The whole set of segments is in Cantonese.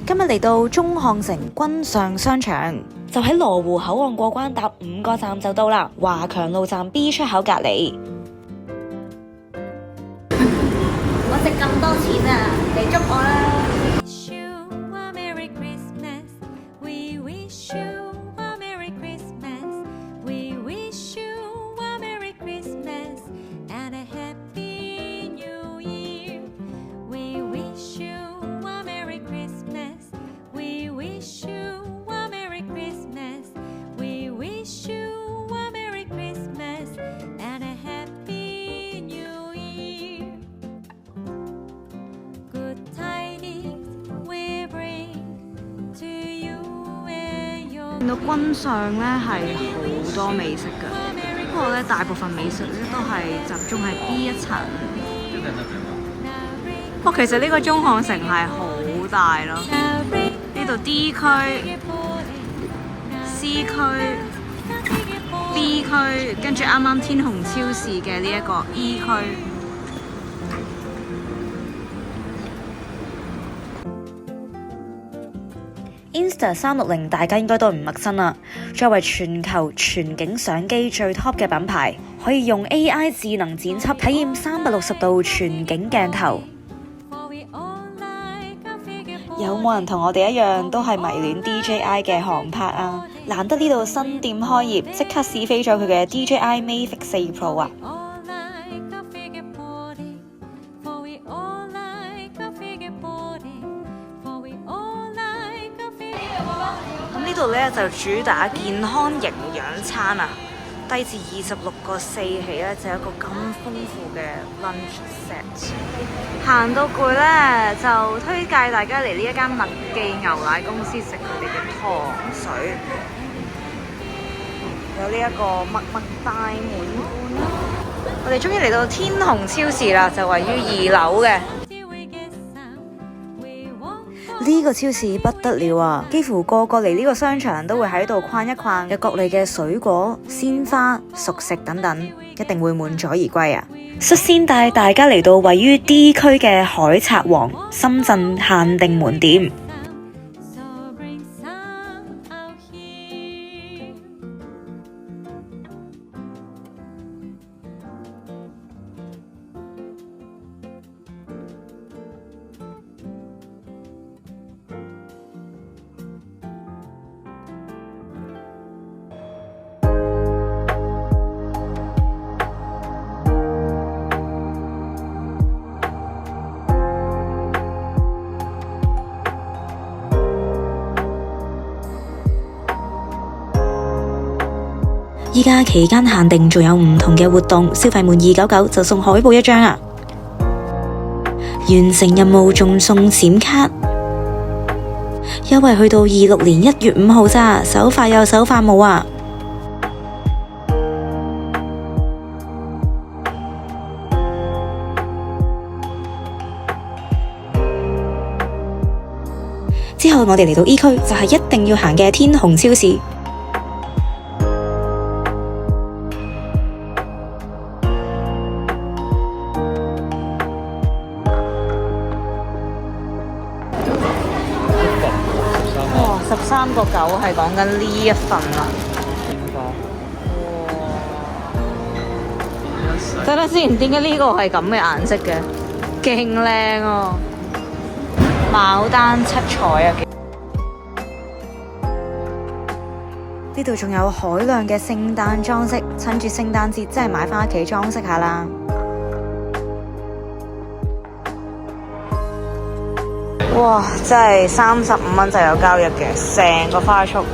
今日嚟到中漢城君上商場，就喺羅湖口岸過關搭5個站就到啦。華強路站 B 出口隔離。我值咁多錢啊，嚟捉我啦！見到君上咧係好多美食㗎，不過咧大部分美食咧都係集中喺 B 一層。不過其實呢個中漢城係好大咯，呢度 D 區、C 區、B 區，跟住啱啱天虹超市嘅呢一個 E 區。Insta360大家應該都唔陌生啦。作為全球全景相機最 top 嘅品牌，可以用 AI 智能剪輯體驗360度全景鏡頭。有冇人同我哋一樣都係迷戀 DJI 嘅航拍啊？難得呢度新店開業，即刻試飛咗佢嘅 DJI Mavic 4 Pro 啊！呢度咧就主打健康營養餐啊，低至26.4起咧，就有一個咁豐富嘅 lunch set。行到攰咧，就推介大家嚟呢一間麥記牛奶公司食佢哋嘅糖水，有呢一個麥麥大滿貫啦。我哋終於嚟到天虹超市啦，就位於2樓嘅。呢個超市不得了啊！幾乎個個嚟呢個商場都會喺度逛一逛，有各類嘅水果、鮮花、熟食等等，一定會滿載而歸啊！率先帶大家嚟到位於 D 區嘅海賊王深圳限定門店。依家期間限定仲有唔同嘅活動，消費滿299就送海報1張啊！完成任務仲送閃卡，優惠去到26年1月5號咋，手快有手快冇啊！之後我哋嚟到 E 區，就係一定要行嘅天虹超市。13.9係講緊呢一份啊！哇！等等先，點解呢個係咁嘅顏色嘅？勁靚啊！牡丹七彩啊！呢度仲有海量嘅聖誕裝飾，趁住聖誕節真係買返屋企裝飾下啦！哇！真係35蚊就有交易嘅，成個花束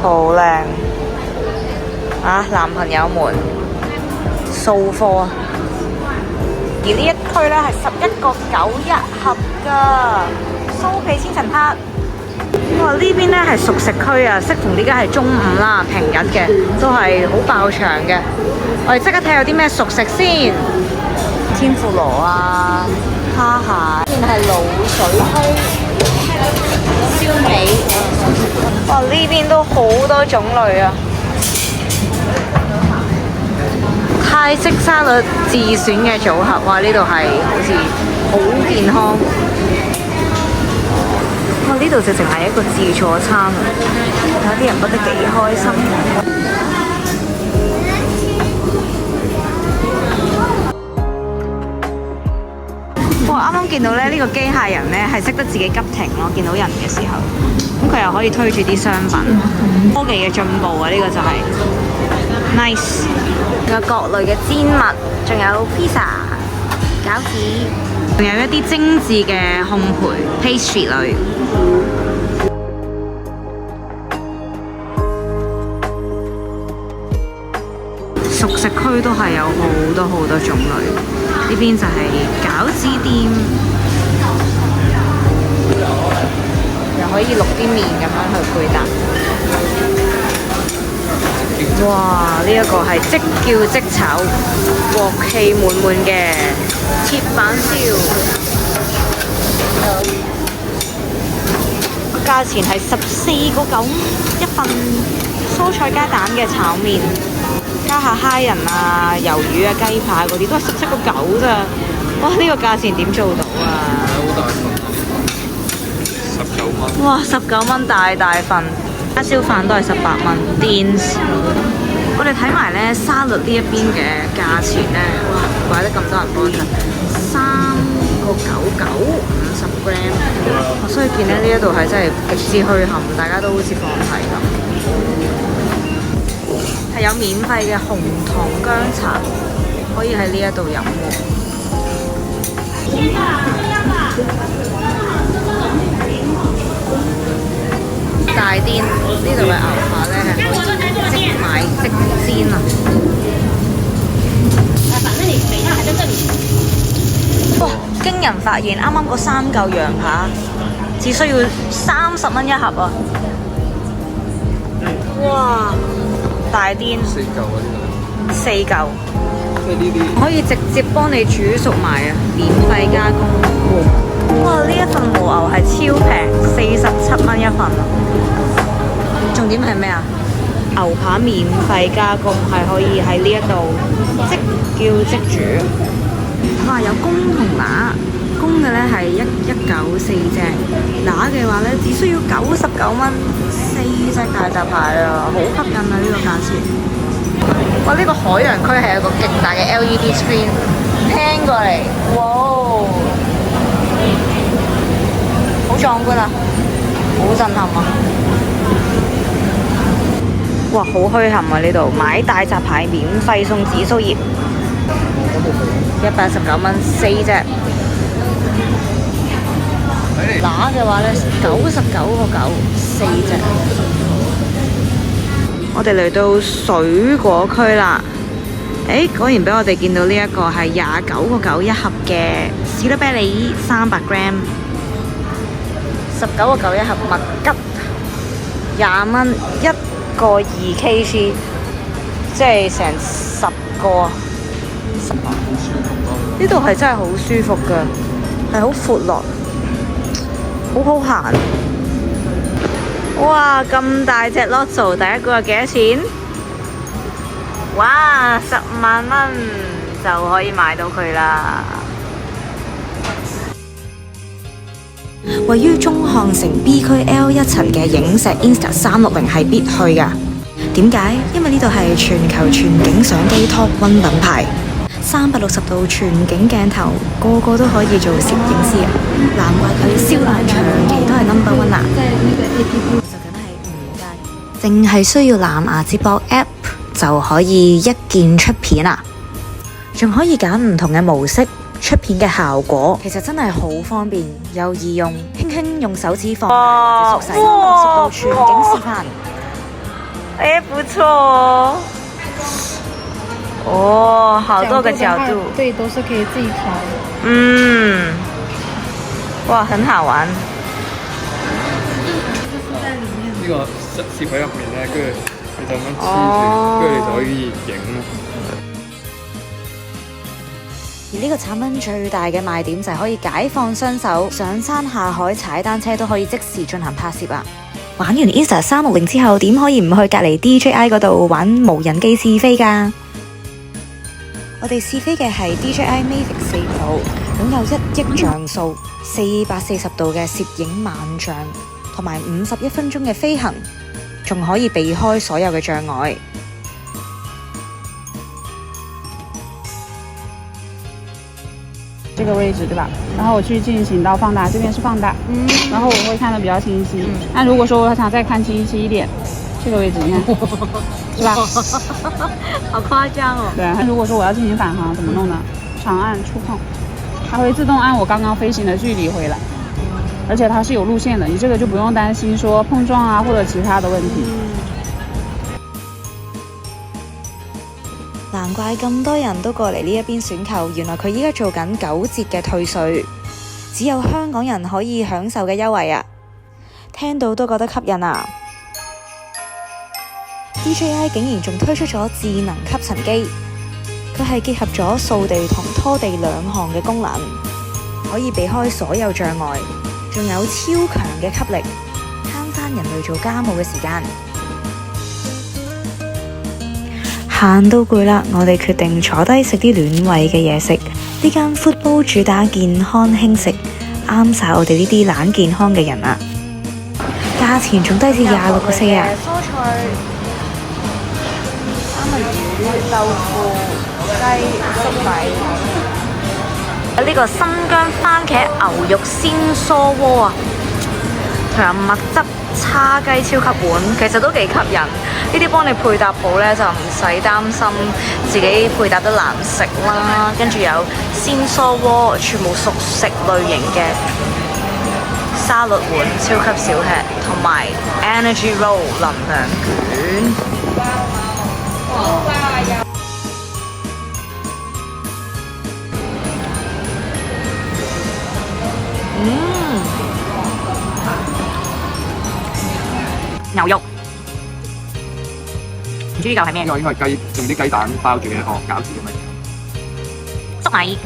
好靚啊！男朋友們掃貨啊！而呢一區咧係11.91盒噶酥皮千層撻。哇！呢邊咧係熟食區啊，適逢呢家係中午啦，平日嘅都係好爆場嘅。我哋即刻睇下有啲咩熟食先，天婦羅啊！蝦蟹，呢邊係滷水區、燒味，哇！呢邊都好多種類啊！泰式沙律自選嘅組合，哇！呢度係好似好健康。呢度直情係一個自助餐啊！有啲人覺得幾開心。我啱啱見到咧，呢個機械人咧係識得自己急停咯，見到人嘅時候，咁佢又可以推住啲商品，科技嘅進步啊！呢個就係 nice。有各類嘅煎物，仲有 pizza、餃子，仲有一啲精緻嘅烘焙 pastry 類。熟食區都係有好多種類，呢邊就係餃子店，又可以淥啲麵咁樣去配搭。哇！呢一個係即叫即炒，鑊氣滿滿嘅鐵板燒，價錢係14.9一份蔬菜加蛋嘅炒麵。加下蝦仁啊、魷魚啊、雞排嗰啲都係17.9咋。哇！呢個價錢點做到啊？好大份，19蚊。哇！19蚊大份，叉燒飯都係18蚊。Beans， 我哋睇埋咧沙律呢一邊嘅價錢咧，哇！怪得咁多人幫襯，3.99 50 gram。所以見咧呢一度係真係極之墟冚，大家都好似放題咁。係有免費嘅紅糖薑茶，可以喺呢一度飲喎。大甸呢度嘅牛扒咧係可以即買即煎啊！哇！驚人發現，啱啱嗰3嚿羊扒只需要30蚊一盒啊！哇！大甸4嚿啊呢，4嚿，即係呢啲可以直接幫你煮熟埋啊，免費加工。哇！呢一份和牛係超平，47蚊一份啊！重點係咩啊？牛扒免費加工，係可以喺呢一度即叫即煮。哇！有公同乸，公嘅咧係194隻，乸嘅話咧只需要99蚊，4隻大閘蟹啊，好吸引啊！呢個價錢。哇！呢個海洋區係有個勁大嘅 LED screen， 聽過嚟，哇！好壯觀啊，好震撼啊！哇！好墟冚啊！呢度買大閘蟹免費送紫蘇葉，119蚊4隻。乸嘅話咧99.9 4隻。我哋嚟到水果區啦，果然俾我哋見到呢一個係29.9一盒嘅士多啤梨300 gram， 19.9一盒麥吉，20蚊一個2 kg， 即係成10個。呢度係真係好舒服㗎，係好闊落，好好行。哇！咁大隻 Lotso， 第一個係幾多錢？哇！10萬蚊就可以買到佢啦。位於中漢城 B 區 L1 層嘅影石 Insta360係必去㗎。點解？因為呢度係全球全景相機 Top 1品牌，360度全景鏡頭，個個都可以做攝影師啊！難怪佢銷量長期都係No.1啊！就梗係唔介，淨係需要藍牙接駁 App 就可以一鍵出片啦，仲可以揀唔同嘅模式。出片嘅效果其實真係好方便又易用，輕輕用手指放大或者縮細，360度全景示範。不錯哦，好多個角度，對，都是可以自己調。哇，很好玩。呢個攝喺入面咧，跟住你就咁樣黐住，跟住你就可以影咯。而呢個產品最大嘅賣點就係可以解放雙手，上山下海踩單車都可以即時進行拍攝啊！玩完 Insta360之後，點可以唔去隔離 DJI 嗰度玩無人機試飛㗎？我哋試飛嘅係 DJI Mavic 4 Pro，擁有1億像素、440度嘅攝影萬像。同埋51分鐘嘅飛行，仲可以避開所有嘅障礙。这个位置对吧？然后我去进行到放大，这边是放大，然后我会看得比较清晰。那如果说我想再看清晰一点，这个位置你看，是吧？好誇張哦！对，那如果说我要進行返航，怎麼弄呢？長按觸控，它會自動按我剛剛飛行的距離回來，而且它是有路線的，你這個就不用擔心說碰撞啊或者其他的問題。難怪咁多人都過嚟呢一邊選購，原來佢依家做緊9折嘅退稅，只有香港人可以享受嘅優惠啊！聽到都覺得吸引啊！DJI 竟然仲推出咗智能吸塵機，佢係結合咗掃地同拖地兩項嘅功能，可以避開所有障礙，仲有超強嘅吸力，慳返人類做家務嘅時間。行到攰啦，我哋決定坐低食啲暖胃嘅嘢食。呢間 Foodbowl 主打健康輕食，啱晒我哋呢啲懶健康嘅人啊！價錢仲低至26.4啊！蔬菜、三文魚、豆腐、雞、粟米。呢個新疆番茄牛肉鮮蔬鍋啊，同埋蜜汁叉雞超級碗，其實都幾吸引。呢啲幫你配搭好呢，就唔使擔心自己配搭得難食啦。跟住有鮮蔬鍋，全部熟食類型嘅沙律碗，超級小吃，同埋 Energy Roll 能量卷。牛肉。唔知呢嚿係咩？呢個應該係雞，用啲雞蛋包住嘅一個餃子咁樣。粟米，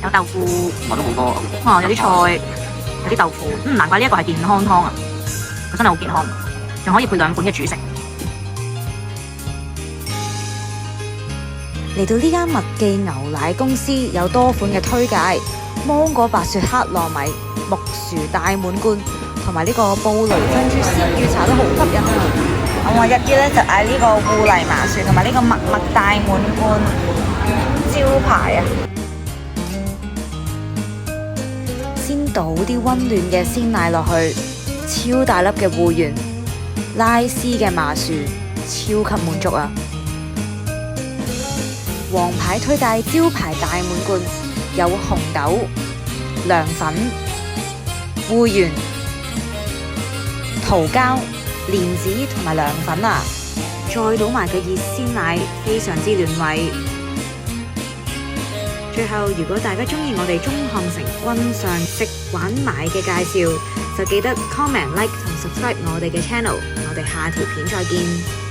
有豆腐，同埋都好多。哦，有啲菜，有啲豆腐。難怪呢一個係健康湯啊！佢真係好健康，仲可以配2款嘅主食。嚟到呢間麥記牛奶公司有多款嘅推介，芒果白雪黑糯米、木薯大滿貫，同埋呢個布雷珍珠鮮乳茶都好吸引啊！我一啲咧就嗌呢個芋泥麻薯同埋呢個麥麥大滿貫招牌啊！先倒啲溫暖嘅鮮奶落去，超大粒嘅芋圓，拉絲嘅麻薯，超級滿足啊！王牌推介招牌大滿貫，有紅豆、涼粉、芋圓、桃膠、蓮子同埋涼粉啊，再倒埋個熱鮮奶，非常之暖胃。最後，如果大家鍾意我哋中漢城君上食玩買嘅介紹，就記得 comment、like 同 subscribe 我哋嘅 channel。我哋下條片再見。